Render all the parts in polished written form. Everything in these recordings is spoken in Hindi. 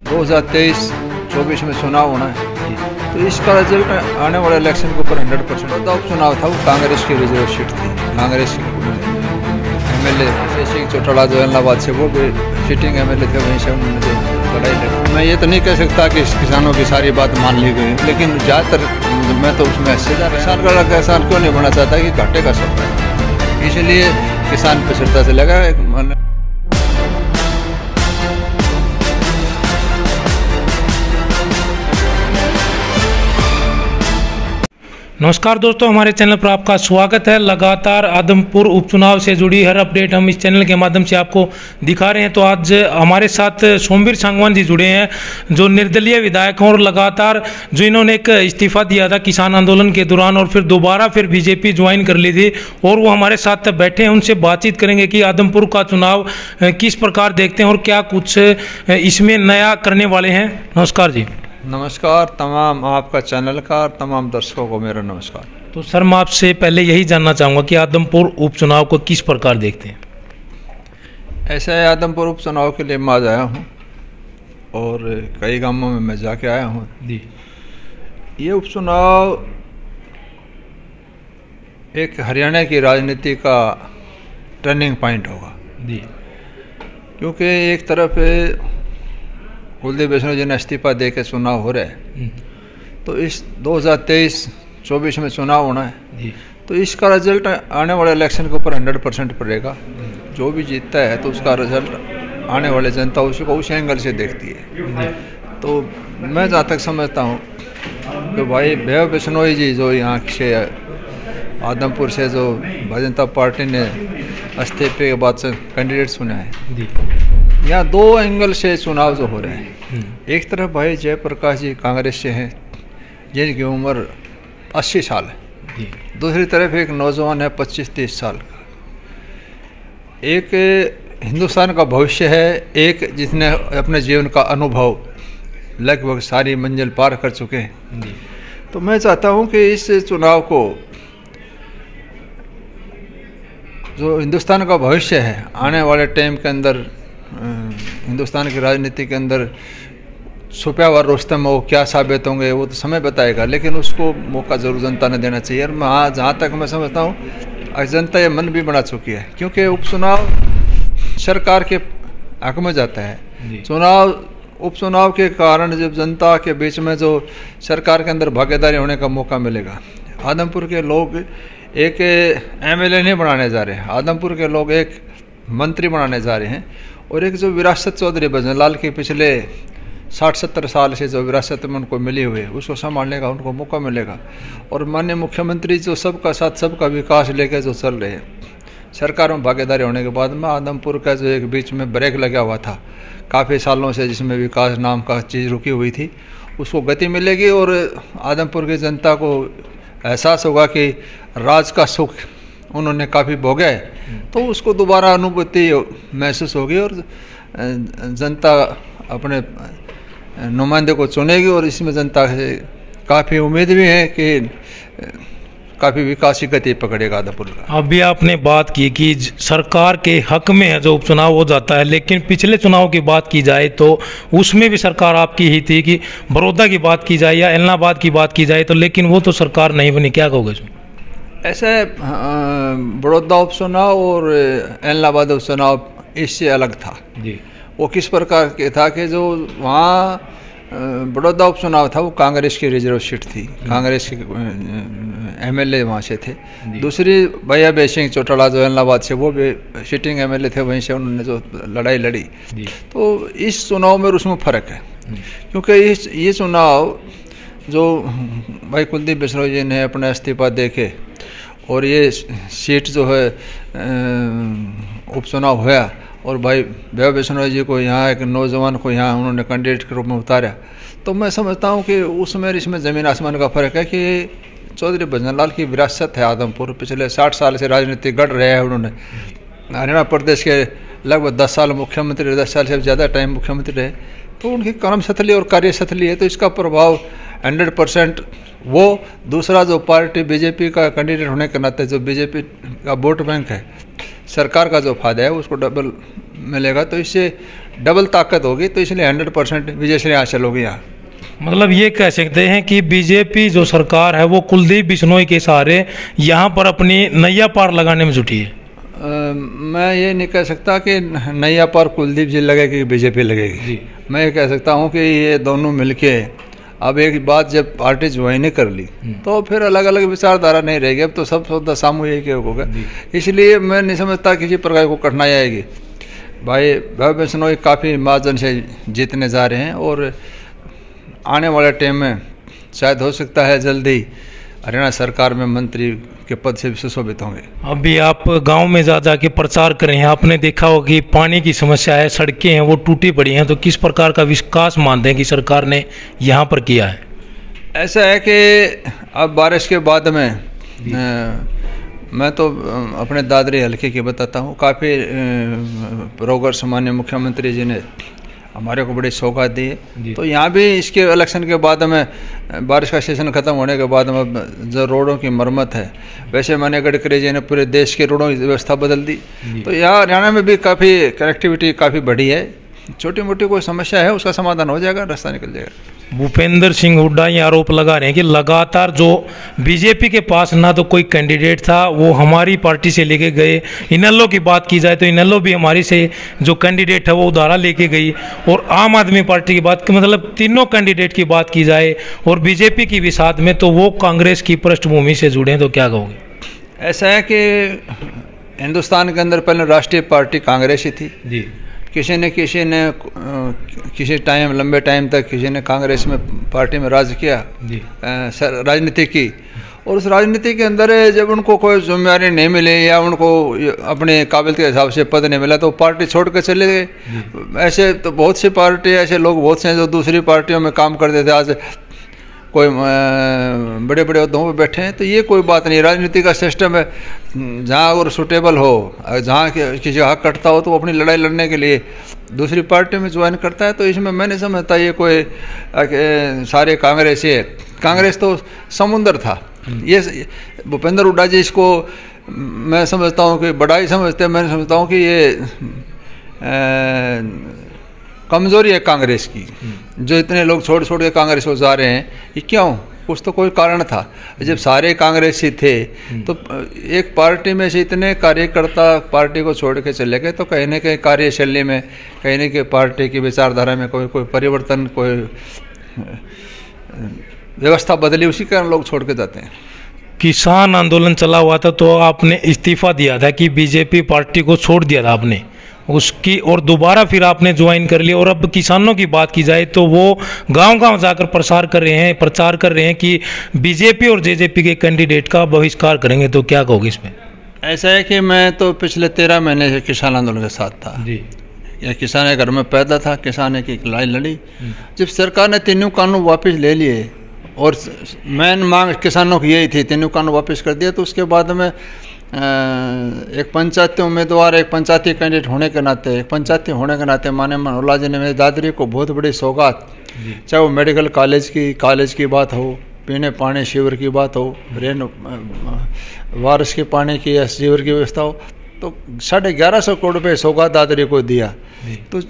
2023-24 में चुनाव होना है, तो इसका रिजल्ट आने वाले इलेक्शन के ऊपर 100% होता। उपचुनाव था, वो कांग्रेस की रिजर्व सीट थी, कांग्रेस की एमएलए सिंह चौटाला जो इलाहाबाद से, वो भी सिटिंग एमएलए थे, वहीं से उन्होंने जो लड़ाई लड़ी। मैं ये तो नहीं कह सकता कि किसानों की सारी बात मान ली गई, लेकिन ज़्यादातर मैं तो उसमें किसान का किसान क्यों नहीं बनना चाहता कि घाटे का सौदा है, इसलिए किसान पिछड़ता से लगा। नमस्कार दोस्तों, हमारे चैनल पर आपका स्वागत है। लगातार आदमपुर उपचुनाव से जुड़ी हर अपडेट हम इस चैनल के माध्यम से आपको दिखा रहे हैं। तो आज हमारे साथ सोमवीर सांगवान जी जुड़े हैं, जो निर्दलीय विधायक हैं और लगातार जो इन्होंने एक इस्तीफा दिया था किसान आंदोलन के दौरान और फिर दोबारा बीजेपी ज्वाइन कर ली थी, और वो हमारे साथ बैठे हैं। उनसे बातचीत करेंगे कि आदमपुर का चुनाव किस प्रकार देखते हैं और क्या कुछ इसमें नया करने वाले हैं। नमस्कार जी। नमस्कार, तमाम आपका चैनल का तमाम दर्शकों को मेरा नमस्कार। तो सर, मैं आपसे पहले यही जानना चाहूँगा कि आदमपुर उपचुनाव को किस प्रकार देखते हैं। ऐसा है, आदमपुर उपचुनाव के लिए मैं आज आया हूँ और कई गांवों में मैं जाके आया हूँ जी। ये उपचुनाव एक हरियाणा की राजनीति का टर्निंग पॉइंट होगा जी, क्योंकि एक तरफ कुलदीप वैष्णव जी ने इस्तीफा दे के चुनाव हो रहा है, तो इस 2023-24 में चुनाव होना है जी, तो इसका रिजल्ट आने वाले इलेक्शन के ऊपर 100% पड़ेगा। जो भी जीतता है तो उसका रिजल्ट आने वाले जनता उसको उस एंगल से देखती है। तो मैं जहाँ तक समझता हूँ तो भाई भैया बिश्नोई जी जो यहाँ से आदमपुर से जो भारतीय जनता पार्टी ने इस्तीफे के बाद से कैंडिडेट चुना है जी, यहाँ दो एंगल से चुनाव जो हो रहे हैं। एक तरफ भाई जयप्रकाश जी कांग्रेस से हैं, जिनकी उम्र 80 साल है। दूसरी तरफ एक नौजवान है 25-30 साल का। एक हिंदुस्तान का भविष्य है, एक जिसने अपने जीवन का अनुभव लगभग सारी मंजिल पार कर चुके हैं। तो मैं चाहता हूँ कि इस चुनाव को जो हिंदुस्तान का भविष्य है आने वाले टाइम के अंदर, हिंदुस्तान की राजनीति के अंदर छुपा हुआ रुस्तम वो क्या साबित होंगे वो तो समय बताएगा, लेकिन उसको मौका जरूर जनता ने देना चाहिए। और मैं जहाँ तक मैं समझता हूँ जनता ये मन भी बना चुकी है, क्योंकि उपचुनाव सरकार के हक में जाता है। उपचुनाव के कारण जब जनता के बीच में जो सरकार के अंदर भागीदारी होने का मौका मिलेगा। आदमपुर के लोग एक एमएलए नहीं बनाने जा रहे हैं, आदमपुर के लोग एक मंत्री बनाने जा रहे हैं, और एक जो विरासत चौधरी भजनलाल की पिछले 60-70 साल से जो विरासत में उनको मिली हुई है उसको संभालने का उनको मौका मिलेगा। और माननीय मुख्यमंत्री जो सबका साथ सबका विकास लेके जो चल रहे हैं, सरकार में भागीदारी होने के बाद में आदमपुर का जो एक बीच में ब्रेक लगा हुआ था काफ़ी सालों से, जिसमें विकास नाम का चीज़ रुकी हुई थी, उसको गति मिलेगी और आदमपुर की जनता को एहसास होगा कि राज का सुख उन्होंने काफ़ी भोगा है, तो उसको दोबारा अनुभूति महसूस होगी और जनता अपने नुमाइंदे को चुनेगी। और इसमें जनता से काफ़ी उम्मीद भी है कि काफ़ी विकास की गति पकड़ेगा आदमपुर का। अभी आपने बात की कि सरकार के हक में है जो उपचुनाव हो जाता है, लेकिन पिछले चुनाव की बात की जाए तो उसमें भी सरकार आपकी ही थी, कि बड़ौदा की बात की जाए या इलाहाबाद की बात की जाए तो, लेकिन वो तो सरकार नहीं बनी। क्या कहोगे इसमें? ऐसे बड़ौदा उपचुनाव और इलाहाबाद उपचुनाव इससे अलग था जी। वो किस प्रकार के था कि जो वहाँ बड़ौदा उपचुनाव था वो कांग्रेस की रिजर्व सीट थी, कांग्रेस के एमएलए वहाँ से थे। दूसरी भैया सिंह चौटाला जो इलाहाबाद से, वो भी सिटिंग एमएलए थे, वहीं से उन्होंने जो लड़ाई लड़ी। तो इस चुनाव में उसमें फ़र्क है, क्योंकि ये चुनाव जो भाई कुलदीप वैष्णव जी ने अपना इस्तीफा दे के और ये सीट जो है उपचुनाव हुआ, और भाई भैया वैष्णव जी को यहाँ एक नौजवान को यहाँ उन्होंने कैंडिडेट के रूप में उतारा, तो मैं समझता हूँ कि उसमें इसमें ज़मीन आसमान का फ़र्क है कि चौधरी भजनलाल की विरासत है। आदमपुर पिछले 60 साल से राजनीति गढ़ रहे हैं उन्होंने। हरियाणा प्रदेश के लगभग 10 साल मुख्यमंत्री, 10 साल से ज़्यादा टाइम मुख्यमंत्री रहे, तो उनकी कर्मशैली और कार्यशैली है, तो इसका प्रभाव 100% वो। दूसरा जो पार्टी बीजेपी का कैंडिडेट होने के नाते जो बीजेपी का वोट बैंक है, सरकार का जो फायदा है उसको डबल मिलेगा तो इससे डबल ताकत होगी, तो इसलिए 100% विजय श्री हासिल होगी यहाँ। मतलब ये कह सकते हैं कि बीजेपी जो सरकार है वो कुलदीप बिश्नोई के सहारे यहाँ पर अपनी नैया पार लगाने में जुटी है। मैं ये नहीं कह सकता कि नैया पार कुलदीप जी लगेगी, बीजेपी लगेगी जी। मैं ये कह सकता हूँ कि ये दोनों मिलके अब एक बात जब पार्टी ज्वाइन कर ली तो फिर अलग अलग विचारधारा नहीं रहेगी, अब तो सब सौदा सामूहिक होगा। इसलिए मैं नहीं समझता किसी प्रकार को कठिनाई आएगी। भाई भव्य बिश्नोई काफ़ी मार्जिन से जीतने जा रहे हैं और आने वाले टाइम में शायद हो सकता है जल्दी हरियाणा सरकार में मंत्री के पद से भी सुशोभित होंगे। अभी आप गांव में जा के प्रचार कर रहे हैं, आपने देखा होगा कि पानी की समस्या है, सड़कें हैं वो टूटी पड़ी हैं, तो किस प्रकार का विकास मानते हैं कि सरकार ने यहाँ पर किया है? ऐसा है कि अब बारिश के बाद में मैं तो अपने दादरी हल्के की बताता हूँ, काफ़ी प्रोग्रेस माननीय मुख्यमंत्री जी ने हमारे को बड़ी सौगात दी है। तो यहाँ भी इसके इलेक्शन के बाद में बारिश का सीजन खत्म होने के बाद में जो रोडों की मरम्मत है, वैसे माननीय गडकरी जी ने पूरे देश के रोडों की व्यवस्था बदल दी। तो यहाँ हरियाणा में भी काफ़ी कनेक्टिविटी काफ़ी बढ़ी है। छोटी मोटी कोई समस्या है उसका समाधान हो जाएगा, रास्ता निकल जाएगा। भूपेंद्र सिंह हुड्डा ये आरोप लगा रहे हैं कि लगातार जो बीजेपी के पास ना तो कोई कैंडिडेट था, वो हमारी पार्टी से लेके गए। इनेलो की बात की जाए तो इनेलो भी हमारी से जो कैंडिडेट है वो उधारा लेके गई, और आम आदमी पार्टी की बात मतलब तीनों कैंडिडेट की बात की जाए और बीजेपी की भी साथ में, तो वो कांग्रेस की पृष्ठभूमि से जुड़े हैं। तो क्या कहोगे? ऐसा है कि हिंदुस्तान के अंदर पहले राष्ट्रीय पार्टी कांग्रेस ही थी जी। किसी टाइम लंबे टाइम तक किसी ने कांग्रेस में पार्टी में राज किया, राजनीति की, और उस राजनीति के अंदर जब उनको कोई जिम्मेदारी नहीं मिली या उनको अपने काबिलियत के हिसाब से पद नहीं मिला तो पार्टी छोड़ कर चले गए। ऐसे तो बहुत सी पार्टी, ऐसे लोग बहुत से हैं जो दूसरी पार्टियों में काम करते थे, आज कोई बड़े बड़े उद्योगों पर बैठे हैं। तो ये कोई बात नहीं, राजनीति का सिस्टम है, जहाँ अगर सुटेबल हो, जहाँ किसी हक कटता हो तो वो अपनी लड़ाई लड़ने के लिए दूसरी पार्टी में ज्वाइन करता है। तो इसमें मैं नहीं समझता ये कोई सारे कांग्रेसी है। कांग्रेस तो समुंदर था। ये भूपेंद्र हुड्डा जी इसको मैं समझता हूँ कि बड़ा ही समझते हैं। मैं समझता हूँ कि ये कमज़ोरी है कांग्रेस की, जो इतने लोग छोड़ छोड़ के कांग्रेस को जा रहे हैं। ये क्यों? कुछ तो कोई कारण था। जब सारे कांग्रेसी थे तो एक पार्टी में से इतने कार्यकर्ता पार्टी को छोड़ के चले गए, तो कहीं न कहीं कार्यशैली में, कहीं न कहीं पार्टी की विचारधारा में कोई परिवर्तन, कोई व्यवस्था बदली, उसी कारण लोग छोड़ के जाते हैं। किसान आंदोलन चला हुआ था तो आपने इस्तीफा दिया था कि बीजेपी पार्टी को छोड़ दिया था आपने उसकी, और दोबारा फिर आपने ज्वाइन कर लिया। और अब किसानों की बात की जाए तो वो गांव-गांव जाकर प्रचार कर रहे हैं कि बीजेपी और जेजेपी के कैंडिडेट का बहिष्कार करेंगे। तो क्या कहोगे इसमें? ऐसा है कि मैं तो पिछले 13 महीने से किसान आंदोलन के साथ था जी। या किसान के घर में पैदा था, किसान की लड़ाई लड़ी। जब सरकार ने तीनों कानून वापस ले लिए और मेन मांग किसानों की यही थी, तीनों कानून वापस कर दिया, तो उसके बाद में एक पंचायती उम्मीदवार, एक पंचायती कैंडिडेट होने के नाते माने मनोहरला जी ने मेरे दादरी को बहुत बड़ी सौगात, चाहे वो मेडिकल कॉलेज की बात हो, पीने पानी शिविर की बात हो, रेन वारिस के पानी की या शिविर की व्यवस्था हो, तो 1150 करोड़ रुपये सौगात दादरी को दिया। तो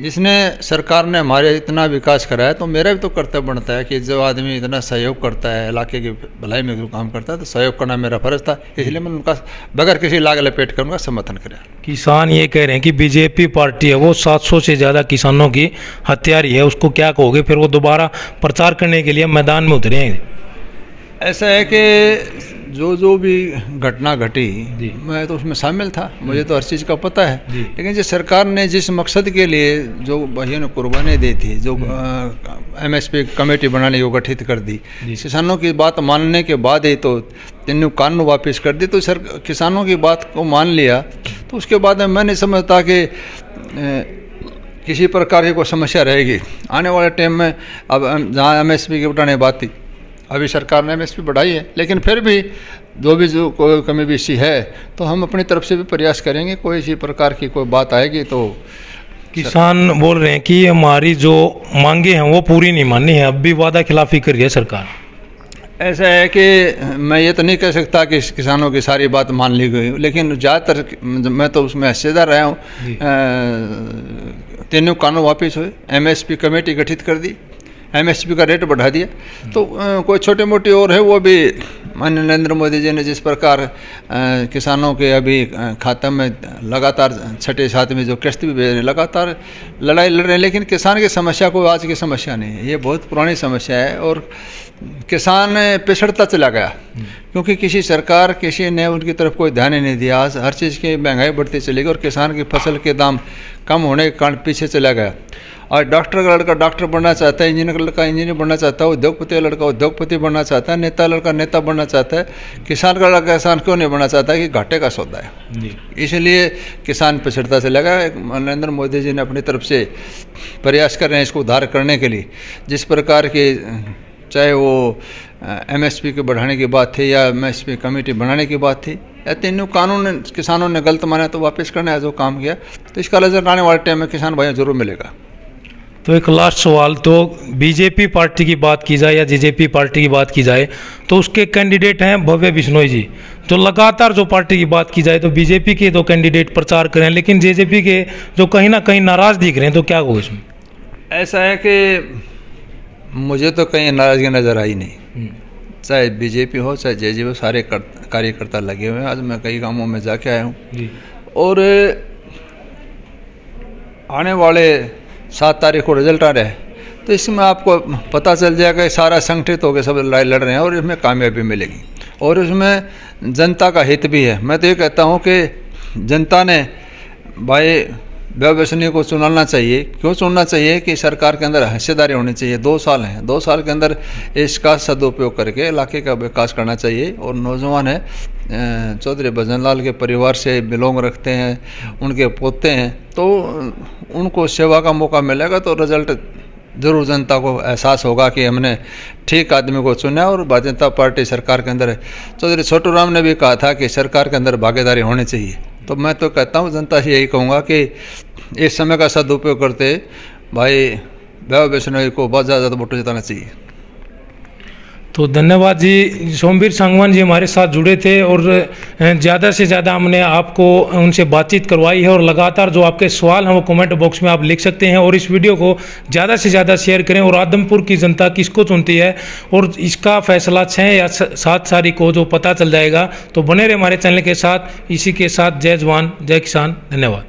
जिसने सरकार ने हमारे इतना विकास कराया, तो मेरा भी तो कर्तव्य बनता है कि जो आदमी इतना सहयोग करता है, इलाके की भलाई में जो काम करता है, तो सहयोग करना मेरा फर्ज था। इसलिए मैं उनका बगैर किसी लाग लपेट कर उनका समर्थन कराया। किसान ये कह रहे हैं कि बीजेपी पार्टी है वो 700 से ज़्यादा किसानों की हत्यारी है, उसको क्या कहोगे? फिर वो दोबारा प्रचार करने के लिए मैदान में उतरे हैं। ऐसा है कि जो भी घटना घटी, मैं तो उसमें शामिल था, मुझे तो हर चीज़ का पता है। लेकिन जो सरकार ने जिस मकसद के लिए जो भाइयों ने कुर्बानी दी थी, जो MSP कमेटी बनाने को गठित कर दी, किसानों की बात मानने के बाद ही तो तीनों कानून वापस कर दी, तो किसानों की बात को मान लिया। तो उसके बाद मैं नहीं समझता कि किसी प्रकार की कोई समस्या रहेगी आने वाले टाइम में। अब जहाँ MSP की बढ़ाने बात थी, अभी सरकार ने MSP बढ़ाई है, लेकिन फिर भी जो कोई कमी बेशी है तो हम अपनी तरफ से भी प्रयास करेंगे। कोई इसी प्रकार की कोई बात आएगी तो किसान बोल रहे हैं कि हमारी जो मांगे हैं वो पूरी नहीं मानी है, अब भी वादा खिलाफी कर रही है सरकार। ऐसा है कि मैं ये तो नहीं कह सकता कि किसानों की सारी बात मान ली गई, लेकिन ज़्यादातर मैं तो उसमें हिस्सेदार रहा हूँ। तीनों कानून वापस हुए, एमएसपी कमेटी गठित कर दी, एमएसपी का रेट बढ़ा दिया। तो कोई छोटे मोटे और है वो भी माननीय नरेंद्र मोदी जी ने जिस प्रकार किसानों के अभी खाते में लगातार 6-7 जो किस्त भी भेज रहे, लगातार लड़ाई लड़ रहे हैं, लेकिन किसान की समस्या कोई आज की समस्या नहीं है, ये बहुत पुरानी समस्या है। और किसान पिछड़ता चला गया क्योंकि किसी सरकार किसी ने उनकी तरफ कोई ध्यान ही नहीं दिया। आज हर चीज़ की महंगाई बढ़ती चली गई और किसान की फसल के दाम कम होने के कारण पीछे चला गया। और डॉक्टर का लड़का डॉक्टर बनना चाहता है, इंजीनियर का लड़का इंजीनियर बनना चाहता है, उद्योगपति का लड़का उद्योगपति बनना चाहता है, नेता लड़का नेता बनना चाहता है। किसान का लड़का किसान क्यों नहीं बनना चाहता है कि घाटे का सौदा है, इसलिए किसान पिछड़ता चला गया। नरेंद्र मोदी जी ने अपनी तरफ से प्रयास कर रहे हैं इसको उद्धार करने के लिए। जिस प्रकार के चाहे वो एमएसपी के बढ़ाने की बात थी या एमएसपी कमेटी बनाने की बात थी, या तीनों कानून किसानों ने गलत माना तो वापस करने जो काम किया, तो इसका रिजल्ट आने वाले टाइम में किसान भाइयों जरूर मिलेगा। तो एक लास्ट सवाल, तो बीजेपी पार्टी की बात की जाए या जेजेपी पार्टी की बात की जाए तो उसके कैंडिडेट हैं भव्य बिश्नोई जी। तो लगातार जो पार्टी की बात की जाए तो बीजेपी के दो कैंडिडेट प्रचार करें, लेकिन जेजेपी के जो कहीं ना कहीं नाराज दिख रहे हैं, तो क्या हो इसमें? ऐसा है कि मुझे तो कहीं नाराजगी नज़र आई नहीं, चाहे बीजेपी हो चाहे जेजेपी हो, सारे कार्यकर्ता लगे हुए हैं। आज मैं कई गांवों में जाके आया हूँ और आने वाले 7 तारीख को रिजल्ट आ रहा है, तो इसमें आपको पता चल जाएगा सारा संगठित होकर सब लड़ाई लड़ रहे हैं और इसमें कामयाबी मिलेगी और इसमें जनता का हित भी है। मैं तो ये कहता हूँ कि जनता ने भाई व्यवसायी को चुनाना चाहिए। क्यों चुनना चाहिए कि सरकार के अंदर हिस्सेदारी होनी चाहिए। 2 साल हैं, 2 साल के अंदर इसका सदुपयोग करके इलाके का विकास करना चाहिए। और नौजवान है, चौधरी भजन लाल के परिवार से बिलोंग रखते हैं, उनके पोते हैं, तो उनको सेवा का मौका मिलेगा तो रिजल्ट जरूर जनता को एहसास होगा कि हमने ठीक आदमी को चुना। और भारतीय जनता पार्टी सरकार के अंदर, चौधरी छोटू राम ने भी कहा था कि सरकार के अंदर भागीदारी होनी चाहिए। तो मैं तो कहता हूँ जनता से यही कहूँगा कि इस समय का सदुपयोग करते भाई भव्य बिश्नोई को बहुत ज़्यादा वोट जिताना चाहिए। तो धन्यवाद जी। सोमवीर सांगवान जी हमारे साथ जुड़े थे और ज़्यादा से ज़्यादा हमने आपको उनसे बातचीत करवाई है। और लगातार जो आपके सवाल हैं वो कमेंट बॉक्स में आप लिख सकते हैं और इस वीडियो को ज़्यादा से ज़्यादा शेयर करें। और आदमपुर की जनता किसको चुनती है और इसका फैसला 6 या 7 तारीख को जो पता चल जाएगा। तो बने रहे हमारे चैनल के साथ। इसी के साथ जय जवान जय किसान, धन्यवाद।